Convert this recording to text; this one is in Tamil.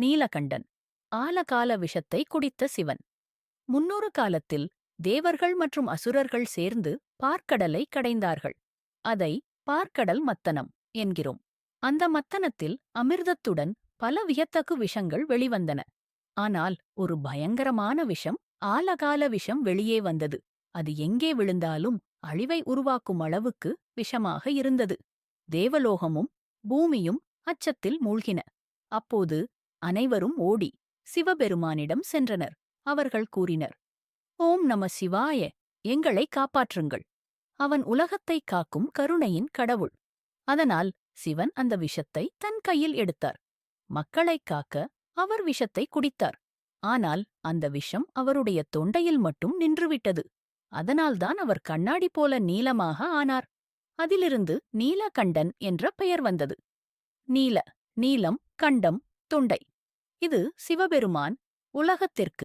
நீலகண்டன் ஆலகால விஷத்தை குடித்த சிவன். முன்னொரு காலத்தில் தேவர்கள் மற்றும் அசுரர்கள் சேர்ந்து பார்க்கடலை கடைந்தார்கள். அதை பார்க்கடல் மத்தனம் என்கிறோம். அந்த மத்தனத்தில் அமிர்தத்துடன் பல வியத்தகு விஷங்கள் வெளிவந்தன. ஆனால் ஒரு பயங்கரமான விஷம், ஆலகால விஷம் வெளியே வந்தது. அது எங்கே விழுந்தாலும் அழிவை உருவாக்கும் அளவுக்கு விஷமாக இருந்தது. தேவலோகமும் பூமியும் அச்சத்தில் மூழ்கின. அப்போது அனைவரும் ஓடி சிவபெருமானிடம் சென்றனர். அவர்கள் கூறினர், ஓம் நம சிவாய, எங்களை காப்பாற்றுங்கள். அவன் உலகத்தைக் காக்கும் கருணையின் கடவுள். அதனால் சிவன் அந்த விஷத்தை தன் கையில் எடுத்தார். மக்களைக் காக்க அவர் விஷத்தை குடித்தார். ஆனால் அந்த விஷம் அவருடைய தொண்டையில் மட்டும் நின்றுவிட்டது. அதனால்தான் அவர் கண்ணாடி போல நீலமாக ஆனார். அதிலிருந்து நீலகண்டன் என்ற பெயர் வந்தது. நீல, நீலம், கண்டம், தொண்டை. இது சிவபெருமான் உலகத்திற்கு